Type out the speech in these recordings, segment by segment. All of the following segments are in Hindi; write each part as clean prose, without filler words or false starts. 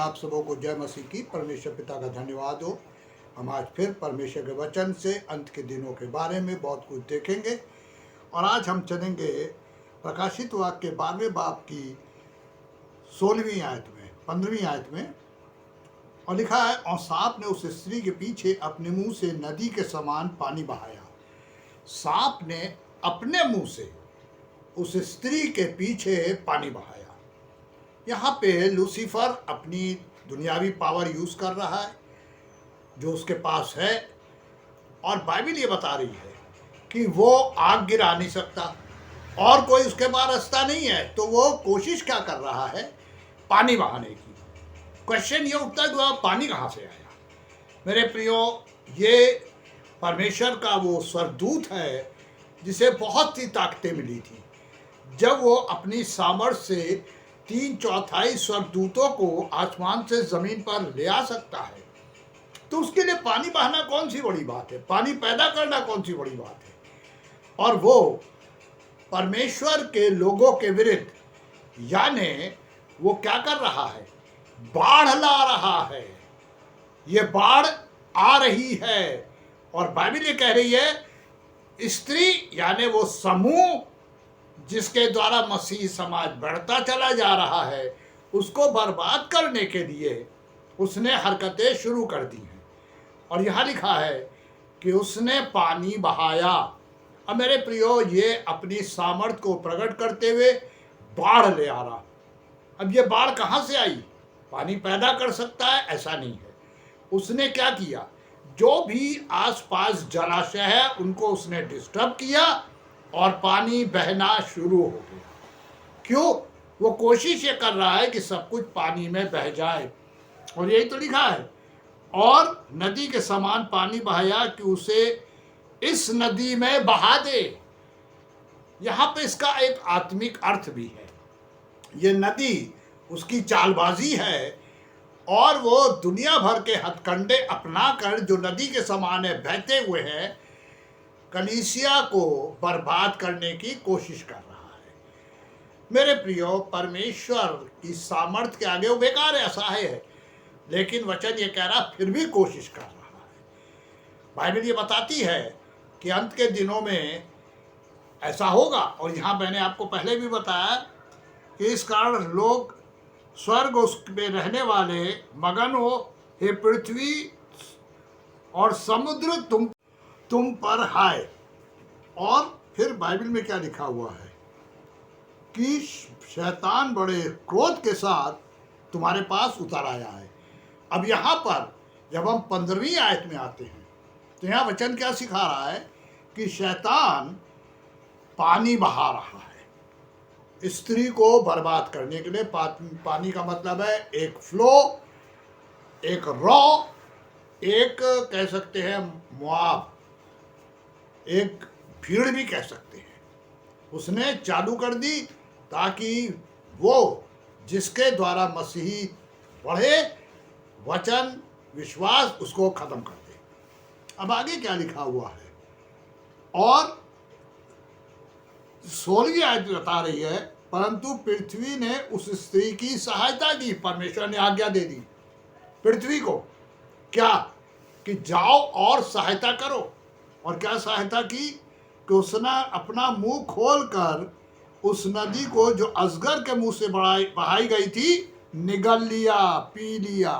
आप सबों को जय मसीह की। परमेश्वर पिता का धन्यवाद हो। हम आज फिर परमेश्वर के वचन से अंत के दिनों के बारे में बहुत कुछ देखेंगे और आज हम चलेंगे प्रकाशित वाक्य के 12वें बाब की 16वीं आयत में 15वीं आयत में। और लिखा है, और सांप ने उस स्त्री के पीछे अपने मुंह से नदी के समान पानी बहाया। सांप ने अपने मुंह से उस स्त्री के पीछे पानी बहाया। यहाँ पे लूसीफर अपनी दुनियावी पावर यूज कर रहा है जो उसके पास है, और बाइबल ये बता रही है कि वो आग गिरा नहीं सकता और कोई उसके पास रास्ता नहीं है, तो वो कोशिश क्या कर रहा है? पानी बहाने की। क्वेश्चन ये उठता है कि पानी कहाँ से आया? मेरे प्रियो, ये परमेश्वर का वो स्वर्गदूत है जिसे बहुत सी ताकतें मिली थी। जब वो अपनी सामर्थ्य से 3/4 स्वर्गदूतों को आसमान से जमीन पर ले आ सकता है, तो उसके लिए पानी बहाना कौन सी बड़ी बात है? पानी पैदा करना कौन सी बड़ी बात है? और वो परमेश्वर के लोगों के विरुद्ध, यानी वो क्या कर रहा है? बाढ़ ला रहा है। ये बाढ़ आ रही है और बाइबल ये कह रही है, स्त्री यानी वो समूह जिसके द्वारा मसीह समाज बढ़ता चला जा रहा है, उसको बर्बाद करने के लिए उसने हरकतें शुरू कर दी हैं। और यहाँ लिखा है कि उसने पानी बहाया। अब मेरे प्रियो, ये अपनी सामर्थ्य को प्रकट करते हुए बाढ़ ले आ रहा। अब ये बाढ़ कहाँ से आई? पानी पैदा कर सकता है ऐसा नहीं है। उसने क्या किया? जो भी आसपास जलाशय है उनको उसने डिस्टर्ब किया और पानी बहना शुरू हो गया। क्यों? वो कोशिश ये कर रहा है कि सब कुछ पानी में बह जाए। और यही तो लिखा है, और नदी के समान पानी बहाया कि उसे इस नदी में बहा दे। यहाँ पे इसका एक आत्मिक अर्थ भी है। ये नदी उसकी चालबाजी है और वो दुनिया भर के हथकंडे अपनाकर जो नदी के समान है, बहते हुए हैं, कलीसिया को बर्बाद करने की कोशिश कर रहा है। मेरे प्रियो, परमेश्वर की सामर्थ्य के आगे वो बेकार है, असहाय है, लेकिन वचन ये कह रहा फिर भी कोशिश कर रहा है। बाइबल ये बताती है कि अंत के दिनों में ऐसा होगा। और यहाँ मैंने आपको पहले भी बताया कि इस कारण लोग स्वर्ग उसमें रहने वाले मगन हो, हे पृथ्वी और समुद्र तुम पर हाय। और फिर बाइबल में क्या लिखा हुआ है कि शैतान बड़े क्रोध के साथ तुम्हारे पास उतर आया है। अब यहाँ पर जब हम 15वीं आयत में आते हैं तो यहाँ वचन क्या सिखा रहा है कि शैतान पानी बहा रहा है स्त्री को बर्बाद करने के लिए। पानी का मतलब है एक फ्लो, एक रॉ, एक कह सकते हैं मुआब, एक भीड़ भी कह सकते हैं। उसने चालू कर दी ताकि वो जिसके द्वारा मसीही बढ़े, वचन विश्वास, उसको खत्म कर दे। अब आगे क्या लिखा हुआ है? और 16वीं आयत बता रही है, परंतु पृथ्वी ने उस स्त्री की सहायता की। परमेश्वर ने आज्ञा दे दी पृथ्वी को, क्या? कि जाओ और सहायता करो। और क्या सहायता की? कि उसने अपना मुंह खोलकर उस नदी को जो अजगर के मुंह से बहाई गई थी निगल लिया, पी लिया।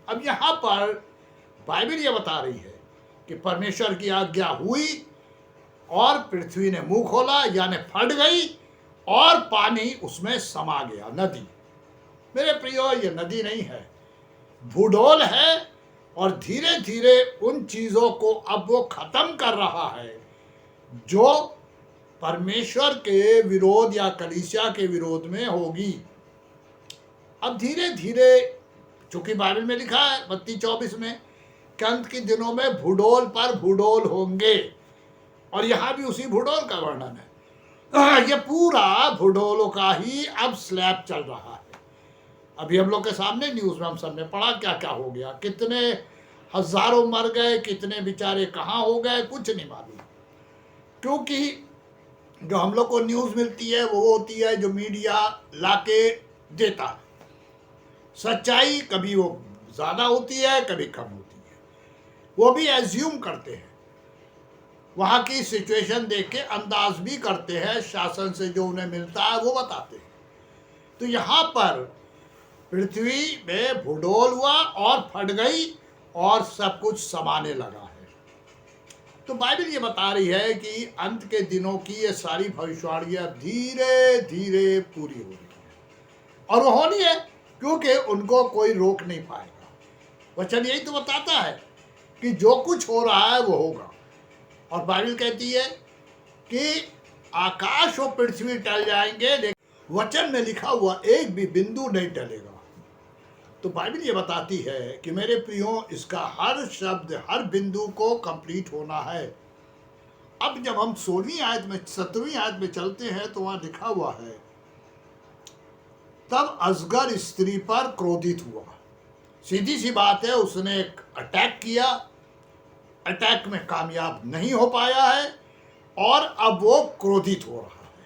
अब यहाँ पर बाइबल ये बता रही है कि परमेश्वर की आज्ञा हुई और पृथ्वी ने मुंह खोला, यानी फट गई और पानी उसमें समा गया। नदी, मेरे प्रियो, ये नदी नहीं है, भूडोल है। और धीरे धीरे उन चीज़ों को अब वो खत्म कर रहा है जो परमेश्वर के विरोध या कलीसिया के विरोध में होगी। अब धीरे धीरे, चूंकि बाइबल में लिखा है 32:24 में कि अंत के दिनों में भूडोल पर भूडोल होंगे, और यहाँ भी उसी भूडोल का वर्णन है। ये पूरा भूडोलों का ही अब स्लैब चल रहा है। अभी हम लोग के सामने न्यूज़ में हम सब ने पढ़ा क्या क्या हो गया, कितने हजारों मर गए, कितने बेचारे कहाँ हो गए, कुछ नहीं मालूम। क्योंकि जो हम लोग को न्यूज़ मिलती है वो होती है जो मीडिया लाके देता है। सच्चाई कभी वो ज़्यादा होती है, कभी कम होती है। वो भी एज्यूम करते हैं, वहाँ की सिचुएशन देख के अंदाज भी करते हैं, शासन से जो उन्हें मिलता है वो बताते हैं। तो यहाँ पर पृथ्वी में भूडोल हुआ और फट गई और सब कुछ समाने लगा है। तो बाइबल ये बता रही है कि अंत के दिनों की ये सारी भविष्यवाणियां धीरे धीरे पूरी हो रही है, और वो होनी है क्योंकि उनको कोई रोक नहीं पाएगा। वचन यही तो बताता है कि जो कुछ हो रहा है वो होगा। और बाइबल कहती है कि आकाश और पृथ्वी टल जाएंगे, लेकिन वचन में लिखा हुआ एक भी बिंदु नहीं टलेगा। तो बाइबल ये बताती है कि मेरे प्रियो, इसका हर शब्द, हर बिंदु को कंप्लीट होना है। अब जब हम 16वीं आयत में 17वीं आयत में चलते हैं तो वहां लिखा हुआ है, तब अजगर स्त्री पर क्रोधित हुआ। सीधी सी बात है, उसने एक अटैक किया, अटैक में कामयाब नहीं हो पाया है और अब वो क्रोधित हो रहा है।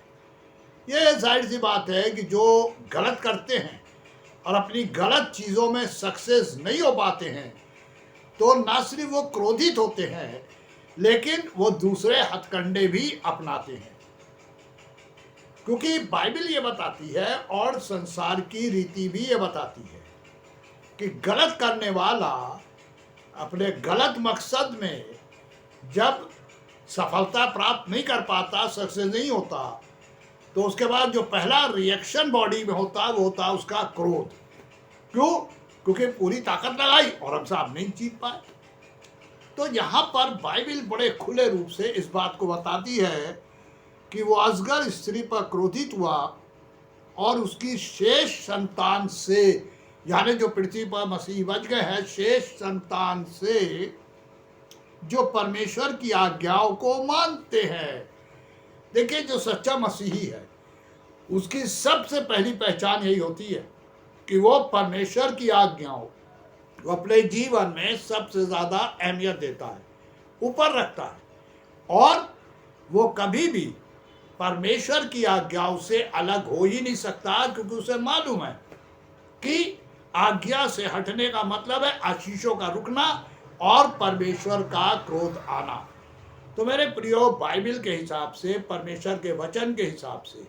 ये जाहिर सी बात है कि जो गलत करते हैं और अपनी गलत चीज़ों में सक्सेस नहीं हो पाते हैं, तो ना सिर्फ वो क्रोधित होते हैं, लेकिन वो दूसरे हथकंडे भी अपनाते हैं। क्योंकि बाइबल ये बताती है और संसार की रीति भी ये बताती है कि गलत करने वाला अपने गलत मकसद में जब सफलता प्राप्त नहीं कर पाता, सक्सेस नहीं होता, तो उसके बाद जो पहला रिएक्शन बॉडी में होता है वो होता है उसका क्रोध। क्यों? क्योंकि पूरी ताकत लगाई और हम साहब नहीं जीत पाए। तो यहाँ पर बाइबल बड़े खुले रूप से इस बात को बताती है कि वो अजगर स्त्री पर क्रोधित हुआ और उसकी शेष संतान से, यानी जो पृथ्वी पर मसीह बच गए हैं, शेष संतान से जो परमेश्वर की आज्ञाओं को मानते हैं। देखिए, जो सच्चा मसीही है उसकी सबसे पहली पहचान यही होती है कि वो परमेश्वर की आज्ञाओं वो अपने जीवन में सबसे ज़्यादा अहमियत देता है, ऊपर रखता है, और वो कभी भी परमेश्वर की आज्ञाओं से अलग हो ही नहीं सकता, क्योंकि उसे मालूम है कि आज्ञा से हटने का मतलब है आशीषों का रुकना और परमेश्वर का क्रोध आना। तो मेरे प्रियो, बाइबल के हिसाब से, परमेश्वर के वचन के हिसाब से,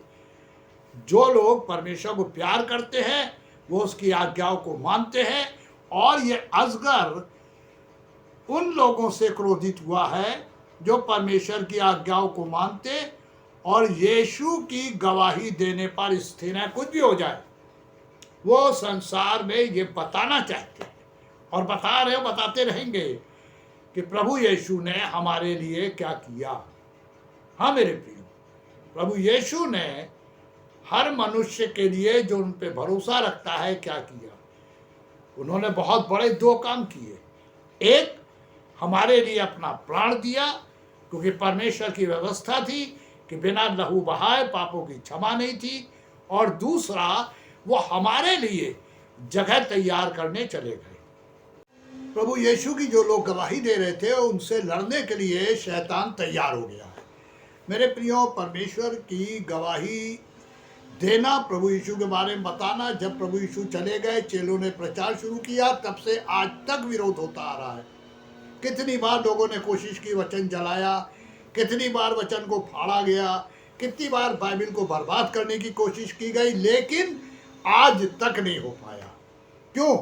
जो लोग परमेश्वर को प्यार करते हैं वो उसकी आज्ञाओं को मानते हैं। और ये अजगर उन लोगों से क्रोधित हुआ है जो परमेश्वर की आज्ञाओं को मानते और यीशु की गवाही देने पर स्थिर है। कुछ भी हो जाए वो संसार में ये बताना चाहते हैं और बता रहे हो, बताते रहेंगे कि प्रभु यीशु ने हमारे लिए क्या किया। हाँ मेरे प्रियो, प्रभु यीशु ने हर मनुष्य के लिए जो उन पे भरोसा रखता है क्या किया। उन्होंने बहुत बड़े 2 काम किए। एक, हमारे लिए अपना प्राण दिया, क्योंकि परमेश्वर की व्यवस्था थी कि बिना लहू बहाए पापों की क्षमा नहीं थी। और दूसरा, वो हमारे लिए जगह तैयार करने चले गए। प्रभु यीशु की जो लोग गवाही दे रहे थे उनसे लड़ने के लिए शैतान तैयार हो गया है। मेरे प्रियो, परमेश्वर की गवाही देना, प्रभु यीशु के बारे में बताना, जब प्रभु यीशु चले गए, चेलों ने प्रचार शुरू किया, तब से आज तक विरोध होता आ रहा है। कितनी बार लोगों ने कोशिश की, वचन जलाया, कितनी बार वचन को फाड़ा गया, कितनी बार बाइबल को बर्बाद करने की कोशिश की गई, लेकिन आज तक नहीं हो पाया। क्यों?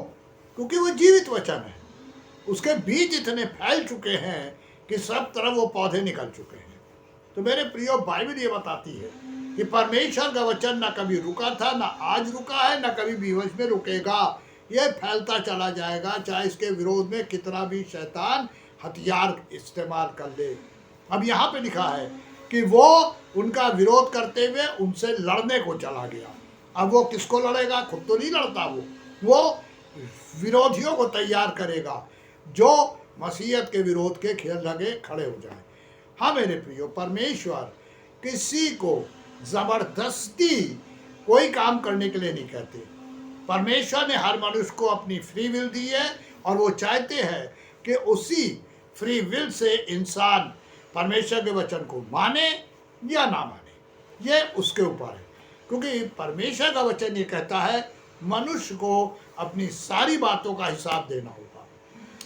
क्योंकि वो जीवित वचन है। उसके बीज इतने फैल चुके हैं कि सब तरफ वो पौधे निकल चुके हैं। तो मेरे प्रियो, बाइबल ये बताती है कि परमेश्वर का वचन ना कभी रुका था, ना आज रुका है, ना कभी भविष्य में रुकेगा। ये फैलता चला जाएगा, चाहे इसके विरोध में कितना भी शैतान हथियार इस्तेमाल कर ले। अब यहाँ पे लिखा है कि वो उनका विरोध करते हुए उनसे लड़ने को चला गया। अब वो किसको लड़ेगा? खुद तो नहीं लड़ता, वो विरोधियों को तैयार करेगा जो मसीहत के विरोध के खेल लगे खड़े हो जाए। हाँ मेरे प्रियो, परमेश्वर किसी को जबरदस्ती कोई काम करने के लिए नहीं कहते। परमेश्वर ने हर मनुष्य को अपनी फ्री विल दी है और वो चाहते हैं कि उसी फ्री विल से इंसान परमेश्वर के वचन को माने या ना माने, ये उसके ऊपर है। क्योंकि परमेश्वर का वचन ये कहता है मनुष्य को अपनी सारी बातों का हिसाब देना होगा।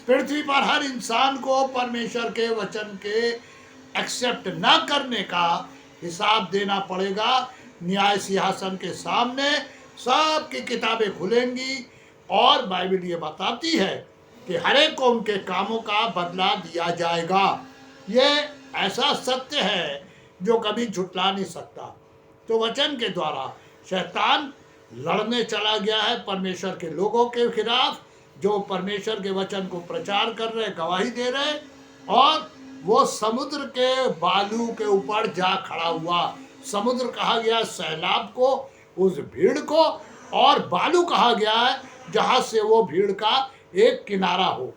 पृथ्वी पर हर इंसान को परमेश्वर के वचन के एक्सेप्ट न करने का हिसाब देना पड़ेगा। न्याय सिंहासन के सामने सबकी किताबें खुलेंगी और बाइबल ये बताती है कि हर एक को उनके कामों का बदला दिया जाएगा। ये ऐसा सत्य है जो कभी झुटला नहीं सकता। तो वचन के द्वारा शैतान लड़ने चला गया है परमेश्वर के लोगों के खिलाफ, जो परमेश्वर के वचन को प्रचार कर रहे, गवाही दे रहे, और वो समुद्र के बालू के ऊपर जा खड़ा हुआ। समुद्र कहा गया सैलाब को, उस भीड़ को, और बालू कहा गया है जहां से वो भीड़ का एक किनारा हो।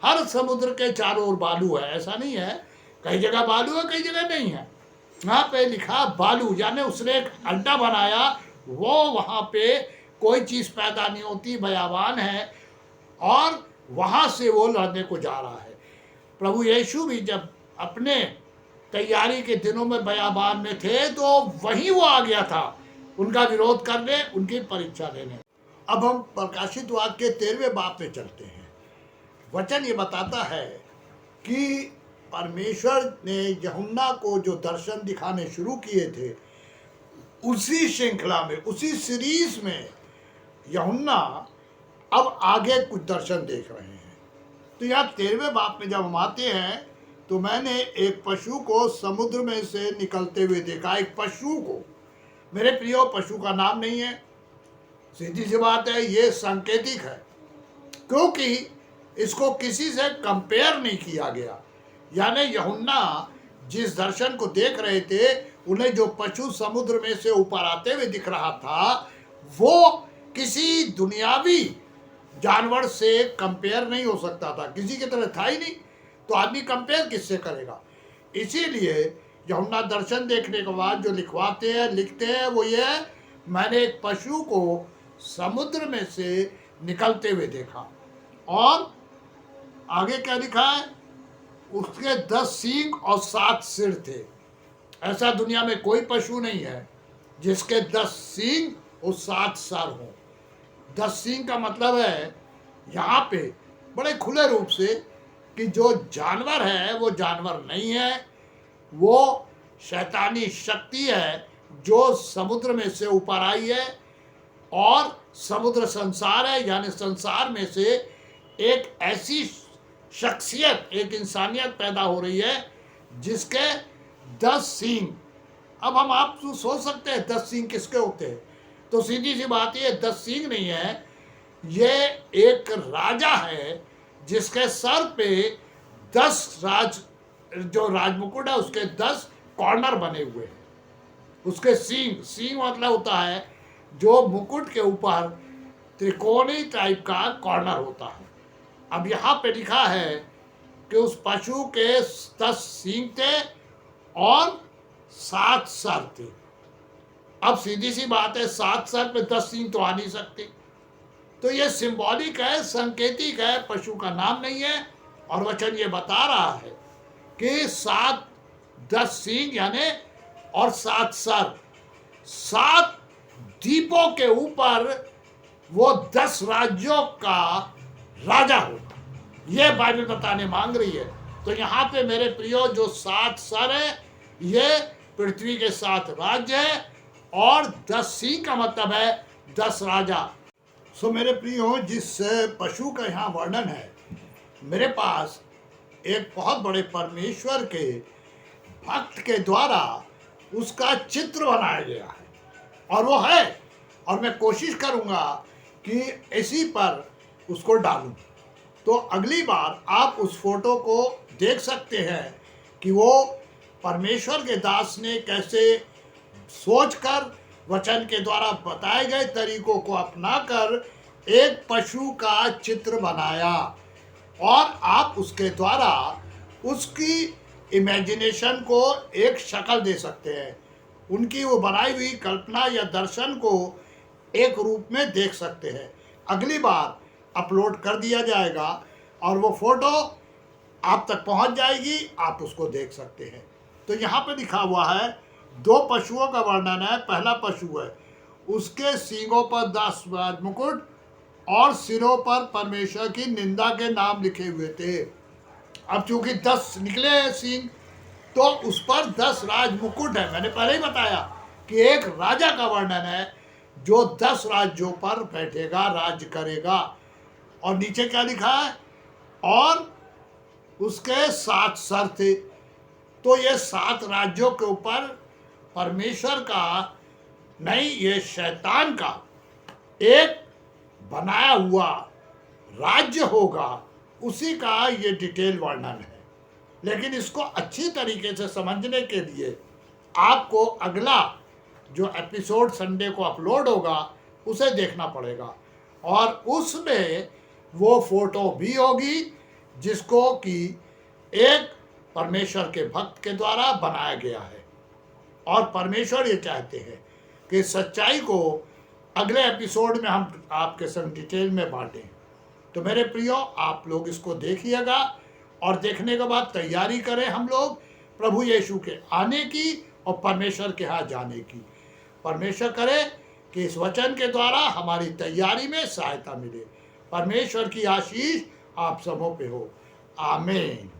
हर समुद्र के चारों ओर बालू है, ऐसा नहीं है कई जगह बालू है कई जगह नहीं है। वहां पे लिखा बालू, यानी उसने एक अड्डा बनाया, वो वहां पे कोई चीज पैदा नहीं होती, बयाबान है, और वहां से वो लड़ने को जा रहा है। प्रभु यीशु भी जब अपने तैयारी के दिनों में बयाबान में थे तो वहीं वो आ गया था उनका विरोध करने, उनकी परीक्षा लेने। अब हम प्रकाशित वाक्य के 13वें बाब में चलते हैं। वचन ये बताता है कि परमेश्वर ने यूहन्ना को जो दर्शन दिखाने शुरू किए थे, उसी श्रृंखला में, उसी सीरीज में यूहन्ना अब आगे कुछ दर्शन देख रहे हैं। तो यहाँ 13वें बाब में जब हम आते हैं तो मैंने एक पशु को समुद्र में से निकलते हुए देखा। एक पशु को, मेरे प्रियो, पशु का नाम नहीं है, सीधी सी बात है, ये सांकेतिक है, क्योंकि इसको किसी से कंपेयर नहीं किया गया। यानी यूहन्ना जिस दर्शन को देख रहे थे, उन्हें जो पशु समुद्र में से ऊपर आते हुए दिख रहा था, वो किसी दुनियावी जानवर से कंपेयर नहीं हो सकता था, किसी की तरह था ही नहीं, तो आदमी कंपेयर किससे करेगा। इसीलिए यूहन्ना दर्शन देखने के बाद जो लिखवाते हैं, लिखते हैं, वो ये है, मैंने एक पशु को समुद्र में से निकलते हुए देखा। और आगे क्या लिखा है, उसके 10 सींग और 7 सिर थे। ऐसा दुनिया में कोई पशु नहीं है जिसके 10 सींग और 7 सर हों। 10 सींग का मतलब है यहाँ पे बड़े खुले रूप से कि जो जानवर है वो जानवर नहीं है, वो शैतानी शक्ति है जो समुद्र में से ऊपर आई है, और समुद्र संसार है, यानी संसार में से एक ऐसी शख्सियत, एक इंसानियत पैदा हो रही है जिसके 10 सींग। अब हम आप सोच सकते हैं 10 सींग किसके होते हैं, तो सीधी सी बात ये 10 सींग नहीं है, ये एक राजा है जिसके सर पे 10 जो राजमुकुट है उसके 10 कॉर्नर बने हुए हैं। उसके सींग मतलब होता है जो मुकुट के ऊपर त्रिकोणी टाइप का कॉर्नर होता है। अब यहाँ पे लिखा है कि उस पशु के 10 सींग थे और 7 सर थे। अब सीधी सी बात है, 7 सर पे 10 सींग तो आ नहीं सकते, तो ये सिंबॉलिक है, संकेतिक है, पशु का नाम नहीं है। और वचन ये बता रहा है कि 10 सींग यानी और 7 सर, 7 द्वीपों के ऊपर वो 10 राज्यों का राजा होगा, ये बाइबल बताने मांग रही है। तो यहाँ पे मेरे प्रियो जो 7 सर है ये पृथ्वी के 7 राज्य है, और 10 सींग का मतलब है 10 राजा। सो मेरे प्रियो, जिस पशु का यहाँ वर्णन है, मेरे पास एक बहुत बड़े परमेश्वर के भक्त के द्वारा उसका चित्र बनाया गया है, और वो है, और मैं कोशिश करूँगा कि इसी पर उसको डालूं। तो अगली बार आप उस फोटो को देख सकते हैं कि वो परमेश्वर के दास ने कैसे सोचकर वचन के द्वारा बताए गए तरीकों को अपनाकर एक पशु का चित्र बनाया, और आप उसके द्वारा उसकी इमेजिनेशन को एक शक्ल दे सकते हैं, उनकी वो बनाई हुई कल्पना या दर्शन को एक रूप में देख सकते हैं। अगली बार अपलोड कर दिया जाएगा और वो फोटो आप तक पहुंच जाएगी, आप उसको देख सकते हैं। तो यहाँ पे लिखा हुआ है 2 पशुओं का वर्णन है। पहला पशु है, उसके सींगों पर 10 मुकुट और सिरों पर परमेश्वर की निंदा के नाम लिखे हुए थे। अब चूंकि 10 निकले हैं सींग, तो उस पर 10 राज मुकुट है। मैंने पहले ही बताया कि एक राजा का वर्णन है जो 10 राज्यों पर बैठेगा, राज्य करेगा। और नीचे क्या लिखा है? और उसके 7 सर थे। तो ये 7 राज्यों के ऊपर परमेश्वर का नहीं, ये शैतान का एक बनाया हुआ राज्य होगा, उसी का ये डिटेल वर्णन है। लेकिन इसको अच्छी तरीके से समझने के लिए आपको अगला जो एपिसोड संडे को अपलोड होगा उसे देखना पड़ेगा, और उसमें वो फोटो भी होगी जिसको कि एक परमेश्वर के भक्त के द्वारा बनाया गया है। और परमेश्वर ये चाहते हैं कि सच्चाई को अगले एपिसोड में हम आपके संग डिटेल में बांटें। तो मेरे प्रियो, आप लोग इसको देखिएगा और देखने के बाद तैयारी करें हम लोग प्रभु यीशु के आने की और परमेश्वर के यहाँ जाने की। परमेश्वर करे कि इस वचन के द्वारा हमारी तैयारी में सहायता मिले। परमेश्वर की आशीष आप सबों पे हो। आमीन।